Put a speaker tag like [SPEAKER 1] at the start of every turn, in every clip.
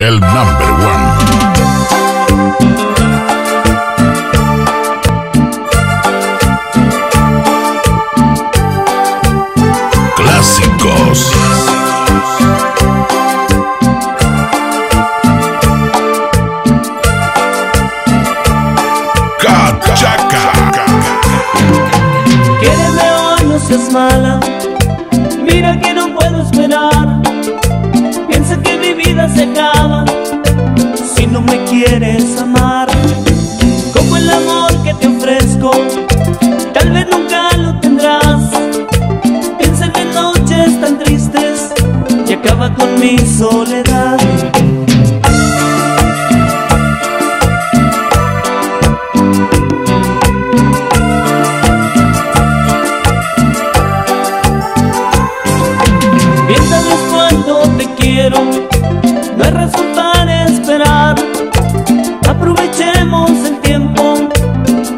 [SPEAKER 1] el number one. Clásicos. Cachaca.
[SPEAKER 2] Quiéreme hoy, no seas mala. Mira que no puedo esperar. Piensa que mi vida se acaba si no me quieres amar. Como el amor que te ofrezco, tal vez nunca lo tendrás. Piensa en noches tan tristes y acaba con mi soledad. Bien sabes cuánto te quiero, no hay razón para esperar. Aprovechemos el tiempo,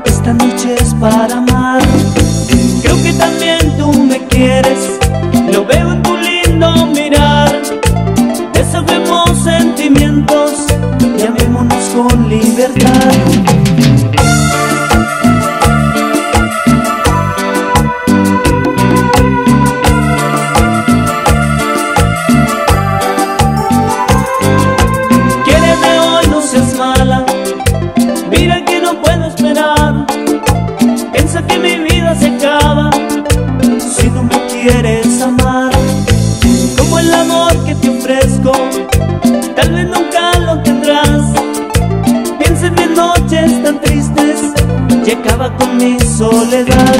[SPEAKER 2] esta noche es para amar. Creo que también tú me quieres, lo veo en tu lindo mirar. Desahoguemos sentimientos y amémonos con libertad. Mira que no puedo esperar. Piensa que mi vida se acaba si no me quieres amar. Como el amor que te ofrezco, tal vez nunca lo tendrás. Piensa en mis noches tan tristes y acaba con mi soledad.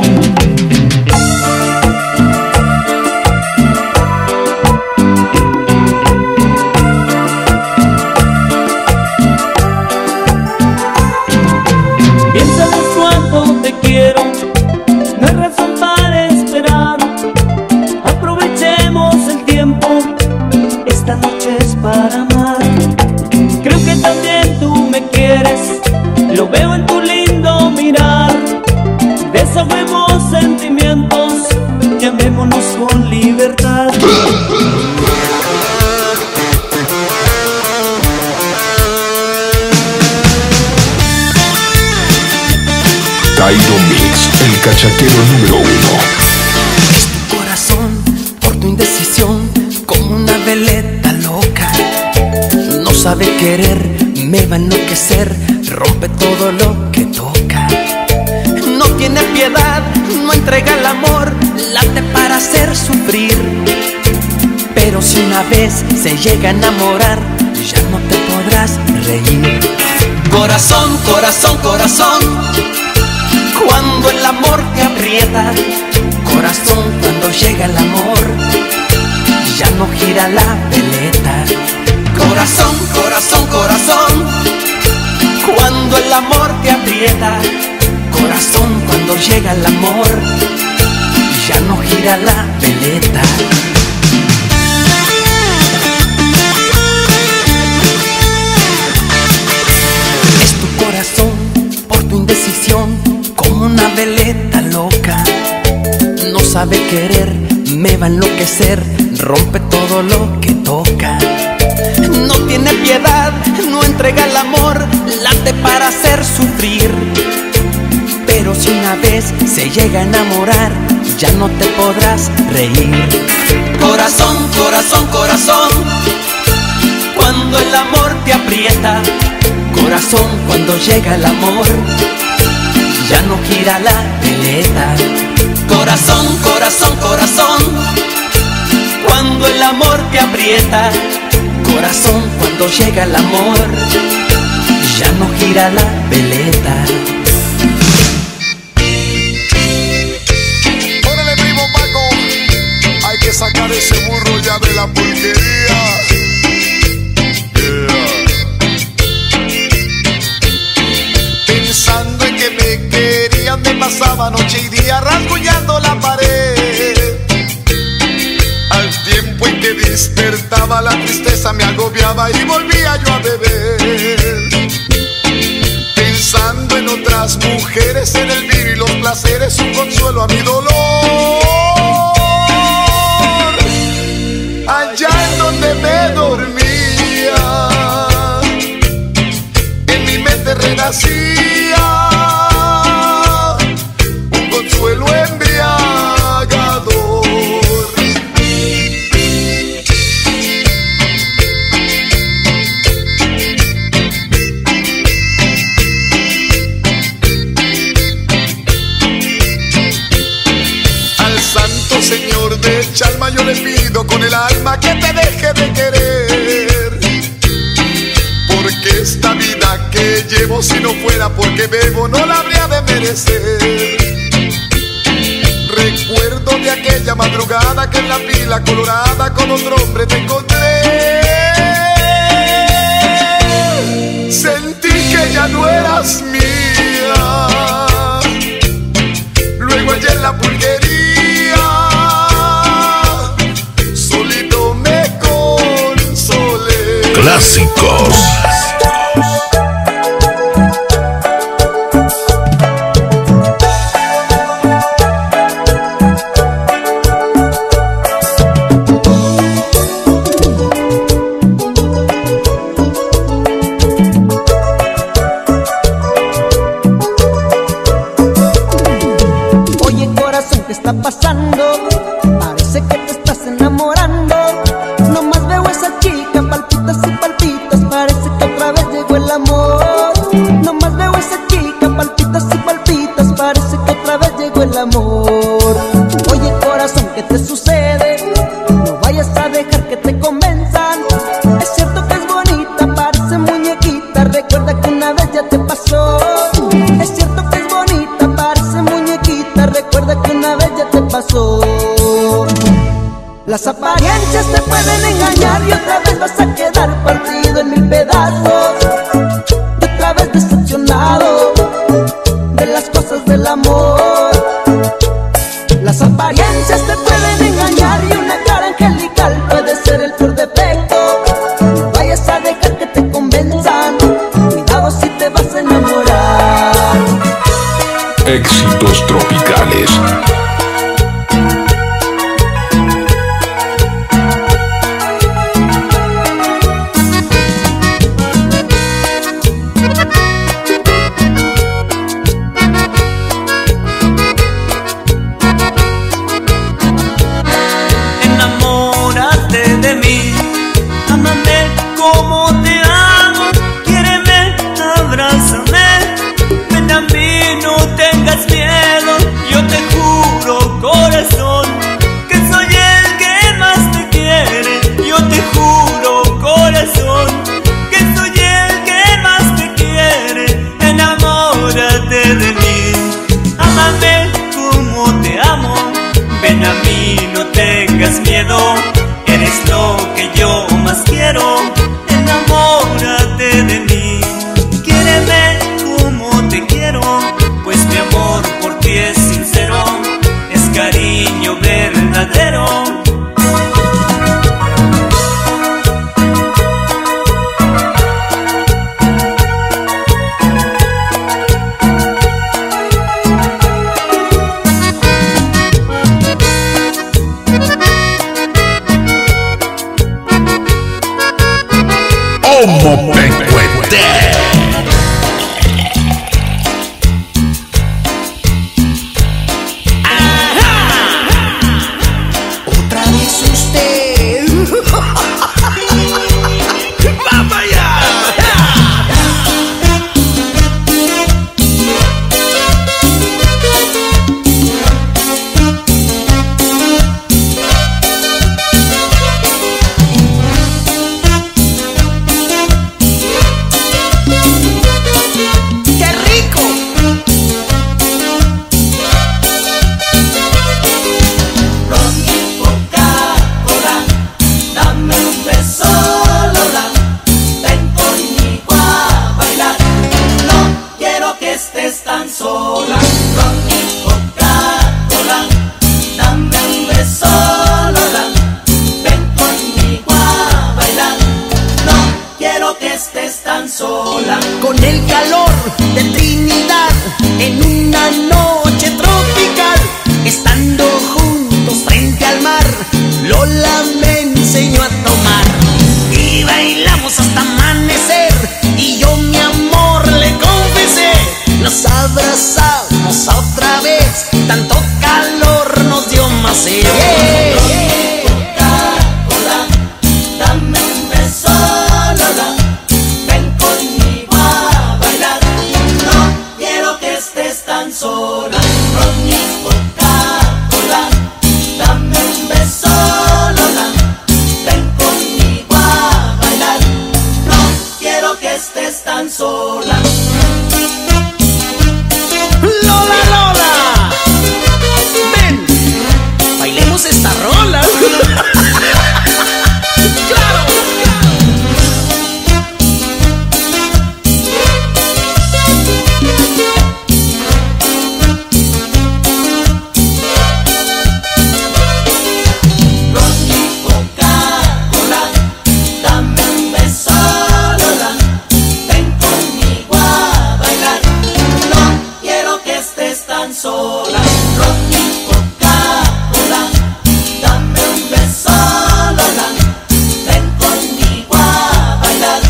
[SPEAKER 2] Bien sabes cuánto te quiero, no hay razón para esperar. Aprovechemos el tiempo, esta noche es para amar. Creo que también tú me quieres, lo veo en tu lindo mirar. Desahoguemos sentimientos y amémonos con libertad.
[SPEAKER 1] Cairo Mix, el cachaquero número uno.
[SPEAKER 3] Es tu corazón, por tu indecisión, como una veleta loca. No sabe querer, me va a enloquecer, rompe todo lo que toca. No tiene piedad, no entrega el amor, late para hacer sufrir. Pero si una vez se llega a enamorar, ya no te podrás reír. Corazón, corazón, corazón, cuando el amor te aprieta, corazón, cuando llega el amor, ya no gira la veleta. Corazón, corazón, corazón, cuando el amor te aprieta, corazón, cuando llega el amor, ya no gira la veleta. Es tu corazón, por tu indecisión, como una veleta loca. No sabe querer, me va a enloquecer, rompe todo lo que toca. No tiene piedad, no entrega el amor, late para hacer sufrir. Pero si una vez se llega a enamorar, ya no te podrás reír. Corazón, corazón, corazón, cuando el amor te aprieta, corazón, cuando llega el amor, ya no gira la veleta. Corazón, corazón, corazón, cuando el amor te aprieta, corazón, cuando llega el amor, ya no gira la veleta.
[SPEAKER 4] Órale, primo Paco, hay que sacar ese burro ya de la pulquería. Pensando en que me querían, me pasaba noche y día rasguñando la pared. Al tiempo en que despertaba la tristeza me agobiaba y volvía yo a beber. Pensando en otras mujeres, en el vino y los placeres, un consuelo a mi dolor. Allá en donde me dormía bebo, si no fuera porque bebo no la habría de merecer. Recuerdo de aquella madrugada que en la pila colorada con otro hombre te encontré. Sentí que ya no eras mía. Luego allá en la pulquería solito me consolé.
[SPEAKER 1] Clásicos.
[SPEAKER 2] ¿Qué está pasando? Parece que te estás enamorando. Nomás veo a esa chica, palpitas y palpitas. Parece que otra vez llegó el amor. Nomás veo a esa chica, palpitas y palpitas. Parece que otra vez llegó el amor. Oye corazón, ¿qué te sucede? No vayas a dejar que te convenzan. Es cierto que es bonita, parece muñequita. Recuerda que una vez ya te pasó. Es cierto que es bonita, parece muñequita. Recuerda que una vez ya te pasó. Las apariencias te pueden engañar y otra vez vas a quedar partido en mil pedazos. Y otra vez decepcionado de las cosas del amor. Las apariencias te pueden engañar y una cara angelical puede ser el peor defecto. No vayas a dejar que te convenzan. Cuidado si te vas a enamorar.
[SPEAKER 1] Éxitos tropicales.
[SPEAKER 2] Enamórate de mí, ámame como te amo, quiéreme, abrázame, ven a mí, no tengas miedo, yo te juro corazón, que soy el que más te quiere, yo te juro corazón, que soy el que más te quiere, enamórate de mí, ámame como te amo, ven a mí, no tengas miedo, eres lo que yo más quiero, enamórate de mí, quiéreme como te quiero, pues mi amor por ti es sincero, es cariño verdadero.
[SPEAKER 1] Homo Pecuete.
[SPEAKER 3] Otra vez usted. ¡Vamos allá! ¡Qué rico!
[SPEAKER 2] Ron y Coca-Cola, dame un beso, Lola, ven conmigo a bailar, no quiero que estés tan sola. Ron y Coca-Cola, dame un beso, Lola, ven conmigo a bailar, no quiero que estés tan sola.
[SPEAKER 3] Con el calor de Trinidad en una noche tropical, estando juntos frente al mar, Lola me enseñó a tomar y bailamos hasta amanecer, y yo mi amor le confesé, nos abrazamos otra vez, tanto calor nos dio más sed.
[SPEAKER 2] Coca-Cola, dame un beso, Lola, ven conmigo a bailar, no quiero que estés tan sola. Ron y Coca-Cola, dame un beso, Lola, ven conmigo a bailar, no quiero que estés tan sola.
[SPEAKER 3] Lola, Lola, ven, bailemos esta rola. ¡Claro!
[SPEAKER 2] Sola, ron y Coca-Cola, dame un beso, Lola, ven conmigo a bailar,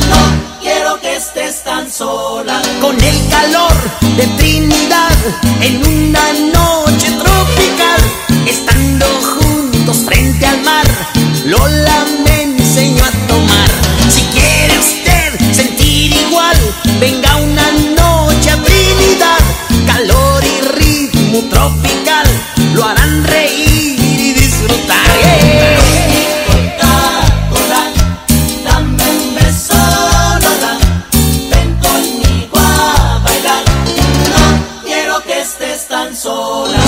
[SPEAKER 2] no quiero que estés tan sola.
[SPEAKER 3] Con el calor de Trinidad, en una noche tropical, estando juntos frente al mar, Lola me enseñó a tomar. Si quiere usted sentir igual, venga una noche a Trinidad, calor y ritmo tropical lo harán reír y disfrutar.
[SPEAKER 2] Coca-Cola, dame un beso, Lola, ven conmigo a bailar, no quiero que estés tan sola.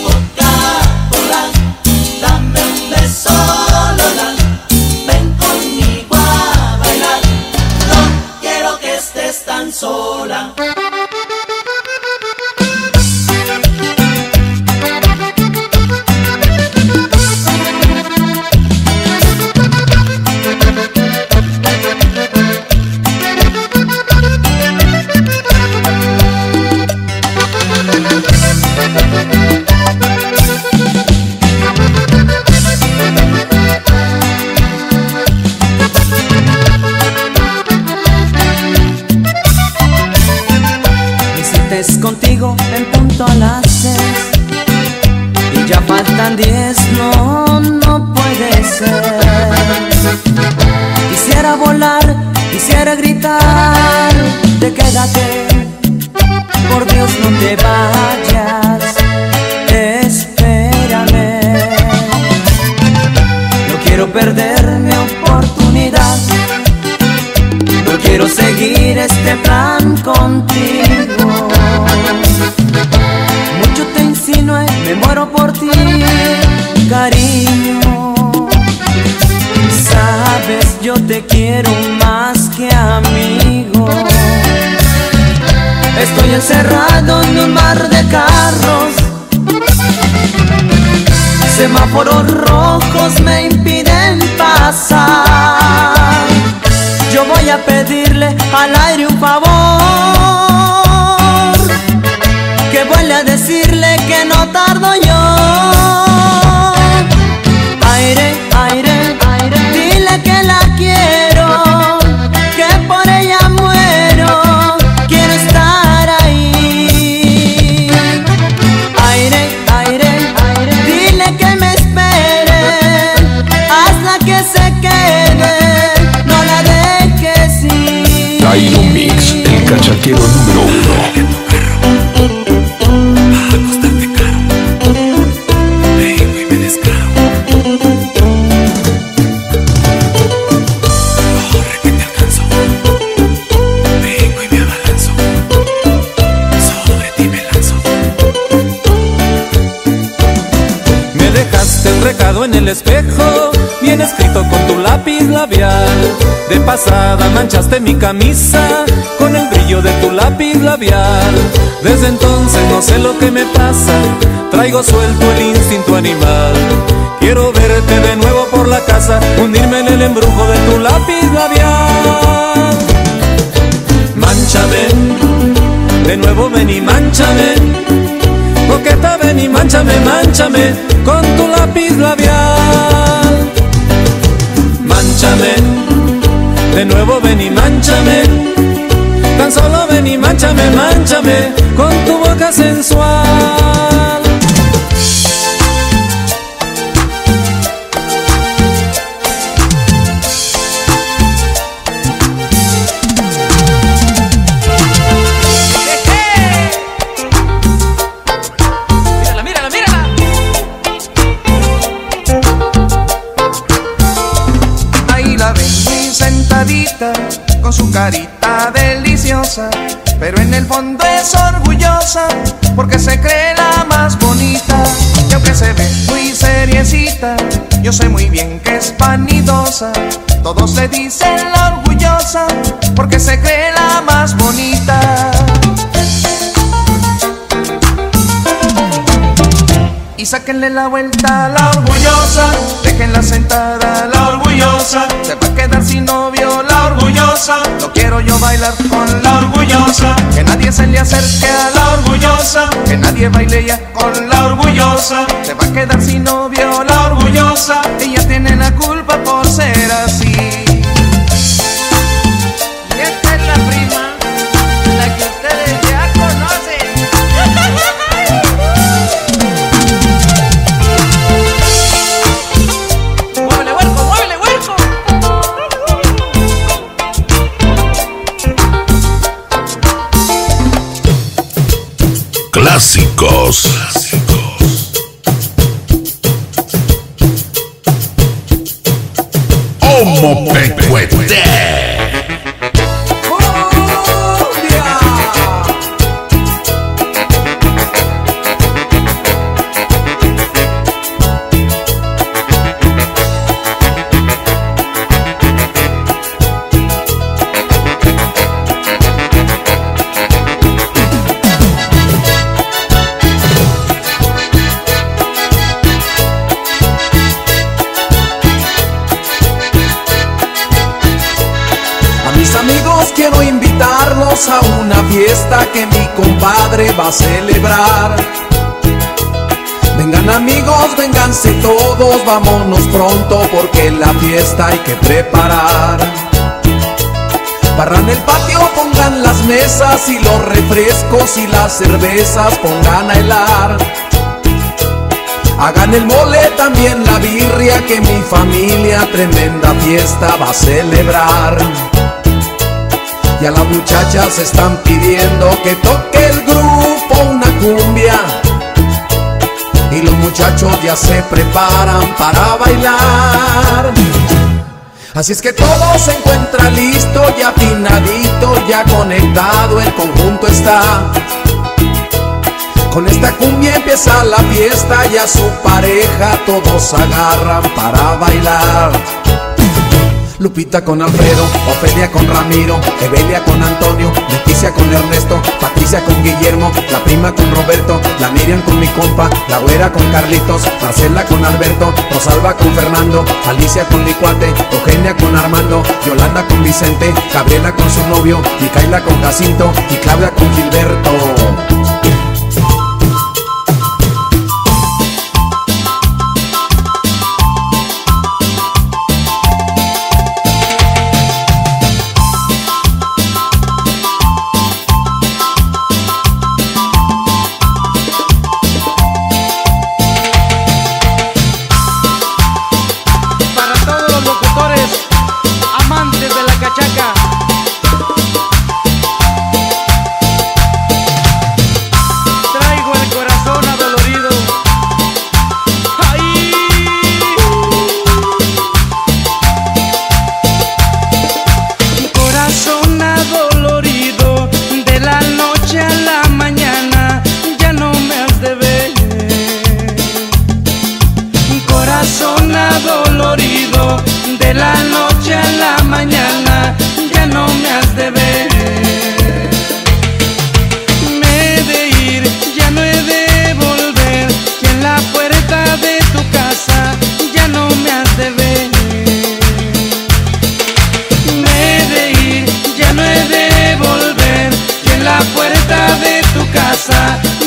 [SPEAKER 2] Coca-Cola, dame un beso, Lola, ven conmigo a bailar, no quiero que estés tan sola. Contigo en punto a las 6 y ya faltan 10, no puede ser. Quisiera volar, quisiera gritar, te quédate, por Dios no te vayas, espérame. No quiero perder mi oportunidad, no quiero seguir este plan contigo. Mucho te insinué, me muero por ti, cariño. Sabes, yo te quiero más que amigo. Estoy encerrado en un mar de carros, semáforos rojos me impiden pasar. Yo voy a pedirle al aire un favor, que vuelva a decirle que no tardo yo. Aire, aire, aire, dile que la quiero, que por ella muero, quiero estar ahí. Aire, aire, aire, dile que me espere, hasta que se quede, no la dejes ir.
[SPEAKER 1] Tairo Mix, el cachaquero número 1.
[SPEAKER 5] En el espejo, bien escrito con tu lápiz labial. De pasada manchaste mi camisa con el brillo de tu lápiz labial. Desde entonces no sé lo que me pasa, traigo suelto el instinto animal. Quiero verte de nuevo por la casa, hundirme en el embrujo de tu lápiz labial. Mánchame, de nuevo ven y mánchame, coqueta ven y mánchame, mánchame con tu lápiz labial. Mánchame, de nuevo ven y mánchame, tan solo ven y mánchame, mánchame con tu boca sensual.
[SPEAKER 6] Con su carita deliciosa, pero en el fondo es orgullosa porque se cree la más bonita. Y aunque se ve muy seriecita, yo sé muy bien que es vanidosa. Todos le dicen la orgullosa porque se cree la más bonita. Y sáquenle la vuelta a la orgullosa, déjenla sentada la orgullosa. Se va a quedar sin novio la orgullosa, no quiero yo bailar con la orgullosa. Que nadie se le acerque a la orgullosa, que nadie baile ya con la orgullosa. Se va a quedar sin novio la orgullosa, ella tiene la culpa por ser así. Y esta es la prima, la que ustedes ya conocen.
[SPEAKER 1] Clásicos. Homo Pecuete.
[SPEAKER 3] Quiero invitarlos a una fiesta que mi compadre va a celebrar. Vengan amigos, vénganse todos, vámonos pronto porque la fiesta hay que preparar. Barran el patio, pongan las mesas y los refrescos y las cervezas pongan a helar. Hagan el mole, también la birria, que mi familia tremenda fiesta va a celebrar. Y a las muchachas están pidiendo que toque el grupo una cumbia. Y los muchachos ya se preparan para bailar. Así es que todo se encuentra listo, ya afinadito, ya conectado, el conjunto está. Con esta cumbia empieza la fiesta y a su pareja todos agarran para bailar. Lupita con Alfredo, Ofelia con Ramiro, Evelia con Antonio, Leticia con Ernesto, Patricia con Guillermo, la prima con Roberto, la Miriam con mi compa, la güera con Carlitos, Marcela con Alberto, Rosalba con Fernando, Alicia con mi cuate, Eugenia con Armando, Yolanda con Vicente, Gabriela con su novio, Micaela con Jacinto y Claudia con Gilberto.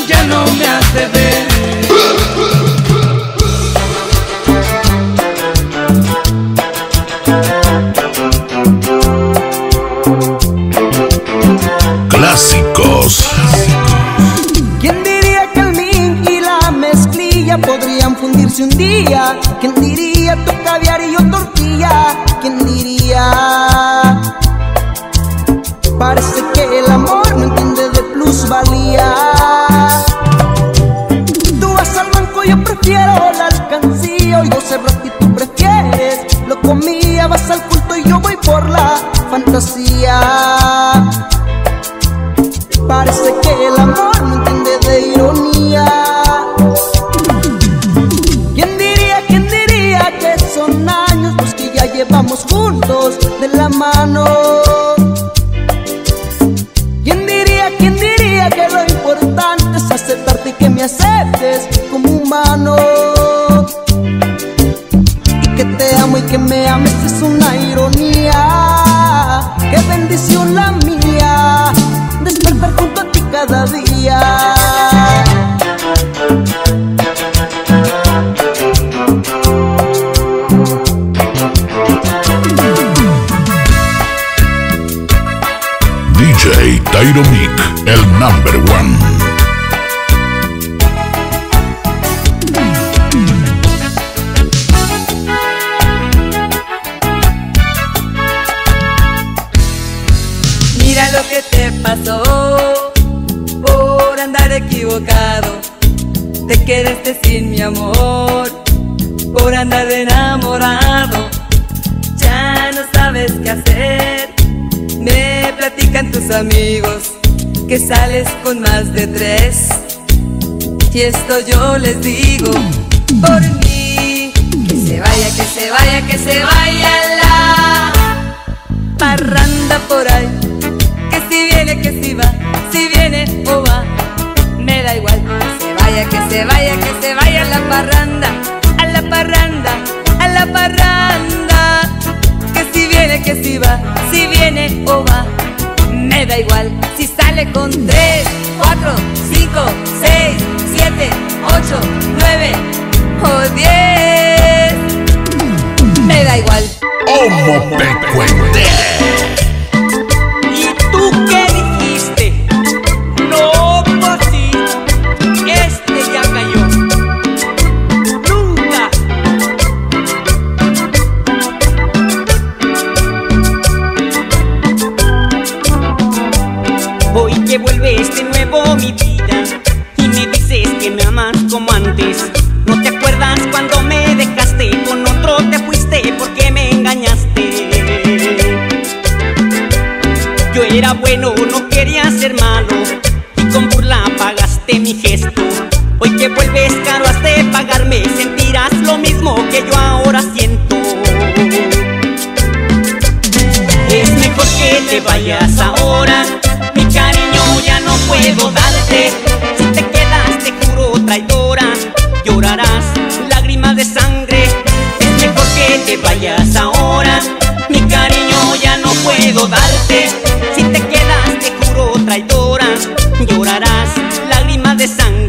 [SPEAKER 2] Ya no me has de ver.
[SPEAKER 1] Clásicos.
[SPEAKER 7] ¿Quién diría que el min y la mezclilla podrían fundirse un día? ¿Quién diría tu caviar y yo tortilla? ¿Quién diría? Parece que el amor no entiende de plusvalía. Tú vas al banco, yo prefiero la alcancía. Oigo cerrado y tú prefieres lo comía. Vas al culto y yo voy por la fantasía. Parece que el amor no entiende de ironía. ¿Quién diría que son años los que ya llevamos juntos de la mano? ¿Quién diría que lo importante es aceptarte y que me aceptes como humano? Y que te amo y que me ames es una ironía. Qué bendición la mía, despertar junto a ti cada día.
[SPEAKER 1] DJ Tyro Mic, el number one.
[SPEAKER 8] Mira lo que te pasó por andar equivocado. Te quedaste sin mi amor por andar enamorado. Ya no sabes qué hacer. Me platican tus amigos que sales con más de 3. Y esto yo les digo por mí, que se vaya, que se vaya, que se vaya la parranda por ahí. Que si viene, que si va, si viene o va, me da igual. Que se vaya, que se vaya, que se vaya a la parranda, a la parranda, a la parranda. Que si viene, que si va, si viene o va, me da igual. Si sale con 3, 4, 5, 6, 7, 8, 9 o 10, me da igual.
[SPEAKER 1] Como te cuente.
[SPEAKER 2] ¿Y tú qué dijiste? No, pues sí, este ya cayó. Nunca. Hoy que vuelves de nuevo mi vida y me dices que me amas como antes. ¿No te acuerdas cuando me dejaste con otro? Te fuiste porque me engañaste. Yo era bueno, no quería ser malo, y con burla pagaste mi gesto. Hoy que vuelves caro has de pagarme, sentirás lo mismo que yo ahora siento. Es mejor que te vayas ahora, mi cariño ya no puedo darte. Si te quedas te juro traidora, llorarás lágrimas de sangre. Es mejor que te vayas ahora, mi cariño ya no puedo darte. Si te quedas te juro traidora, llorarás lágrimas de sangre.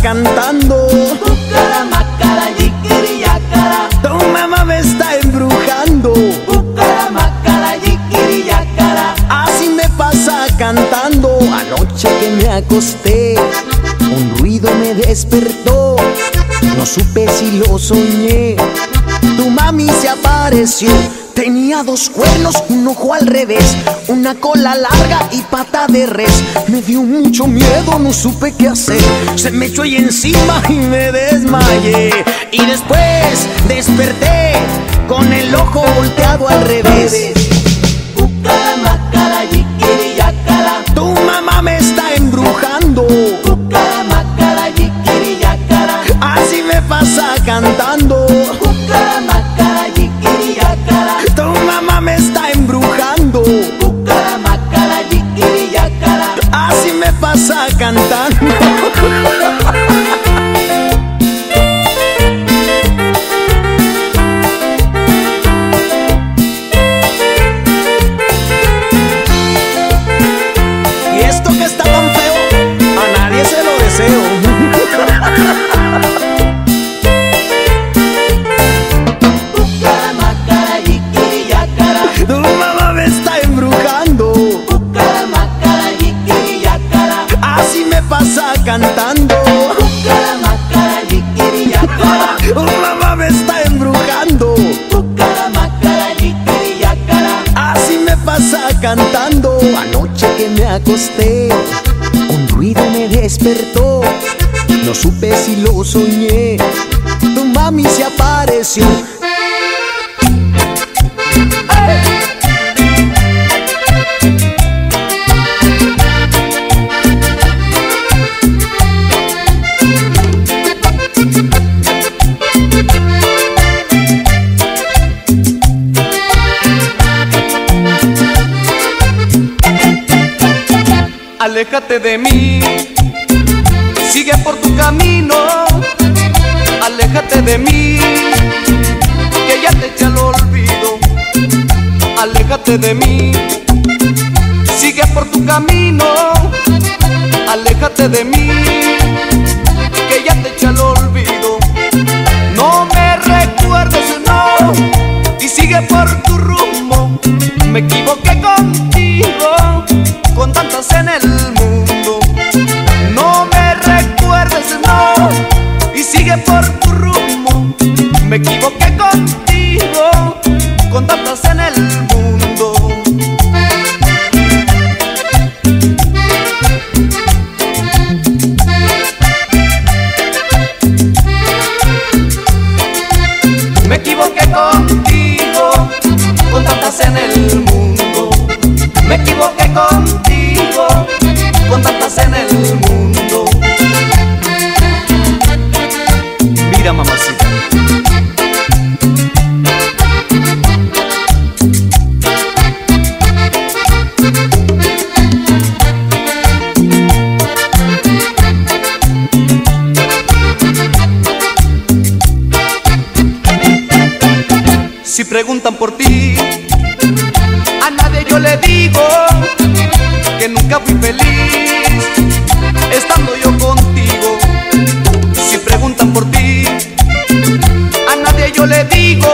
[SPEAKER 7] Cantando
[SPEAKER 2] Cucaramácara, yiquiriyacara.
[SPEAKER 7] tu mamá me está embrujando.
[SPEAKER 2] Cucaramácara, yiquiriyacara.
[SPEAKER 7] Así me pasa cantando. Anoche que me acosté, un ruido me despertó. No supe si lo soñé. Tu mami se apareció. Tenía 2 cuernos, un ojo al revés, una cola larga y pata de res. Me dio mucho miedo, no supe qué hacer. Se me echó ahí encima y me desmayé. Y después desperté con el ojo volteado al revés.
[SPEAKER 2] Cucaramácara, yiquiriyacara.
[SPEAKER 7] Tu mamá me está embrujando.
[SPEAKER 2] Cucaramácara, yiquiriyacara.
[SPEAKER 7] Así me pasa cantando.
[SPEAKER 2] Cucaramácara, yiquiriyacara.
[SPEAKER 7] Tu mamá me está embrujando.
[SPEAKER 2] Cucaramácara, yiquiriyacara.
[SPEAKER 7] Así me pasa cantando. mamá me está embrujando. Así me pasa cantando. Anoche que me acosté, un ruido me despertó. No supe si lo soñé. Tu mami se apareció.
[SPEAKER 6] Aléjate de mí, sigue por tu camino. Aléjate de mí, que ya te eché al olvido. Aléjate de mí, sigue por tu camino. Aléjate de mí, que ya te eché al olvido. No me recuerdes, no, y sigue por tu rumbo. Me equivoqué contigo, con tantas en el mundo. No me recuerdes, no, y sigue por tu rumbo. Me equivoqué contigo, con tantas en el mundo. Me equivoqué contigo, con tantas en el mundo. Me equivoqué contigo, con tantas en el mundo. Mira, mamacita. Si preguntan por ti, a nadie yo le digo que nunca fui feliz estando yo contigo. Si preguntan por ti, a nadie yo le digo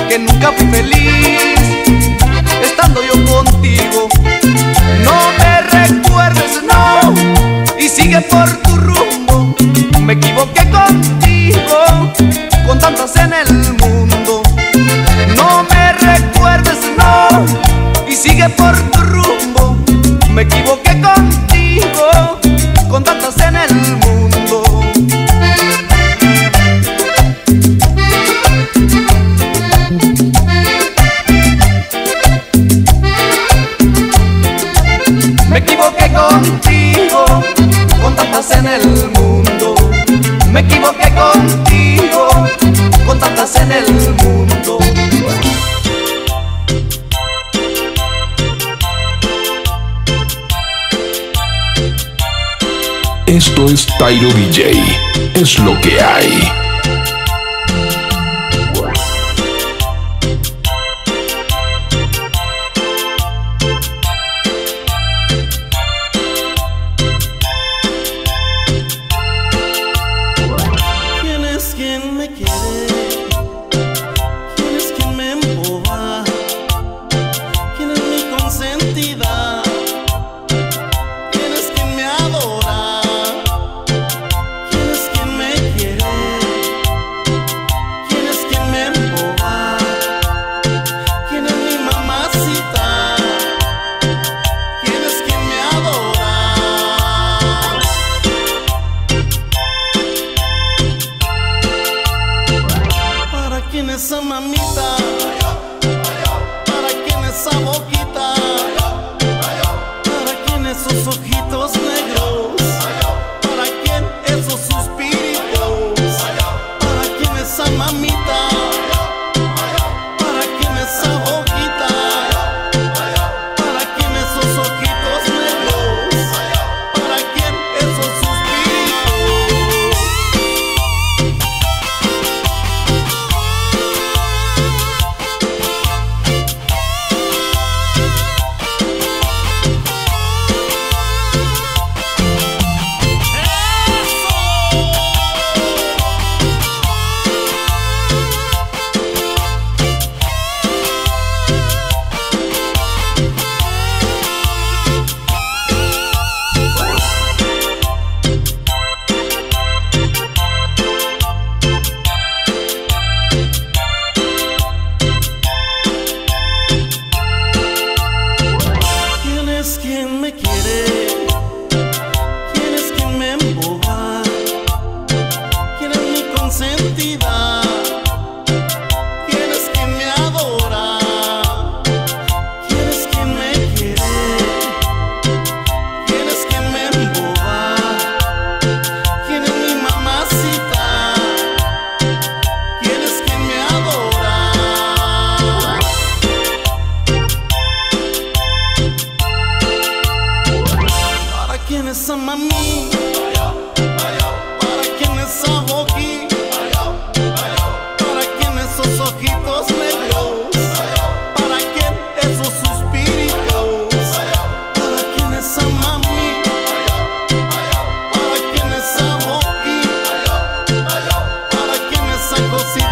[SPEAKER 6] que nunca fui feliz estando yo contigo. No me recuerdes, no, y sigue por tu rumbo. Me equivoqué contigo, con tantas en el mundo. No me recuerdes, no, y sigue por tu rumbo. Me equivoqué contigo, con tantas en el mundo. Me equivoqué contigo, con tantas en el mundo. Me equivoqué contigo, con tantas en el mundo.
[SPEAKER 1] Esto es Tairo DJ, es lo que hay.
[SPEAKER 2] ¿Quién es quien me quiere? ¿Quién es quien me empuja? ¿Quién es mi consentida? ¿Quién es quien me adora? ¿Quién es quien me quiere? ¿Quién es quien me empuja? ¿Quién es mi mamacita? ¿Quién es quien me adora? ¿Para quién esa mamita? ¿Para quién esa boquita? ¿Para quién esos ojitos negros? ¿Para quién esos suspiritos? ¿Para quién esa mamita? ¿Para quién esa boquita? ¿Para quién esos ojitos negros? ¿Para quién esos suspiritos?
[SPEAKER 9] consentida? ¿Quién es quien me adora? ¿Quién es quien me quiere? ¿Quién es quien me emboba? ¿Quién es mi mamacita? ¿Quién es quien me adora? ¿Para quién es esa mami? ¿Para quién es esa boqui? ¿Para quién esos ojitos negros? ¿Para quién esos suspiritos? ¿Para quién esa mami? ¿Para quién esa boqui? ¿Para quién esa cosita?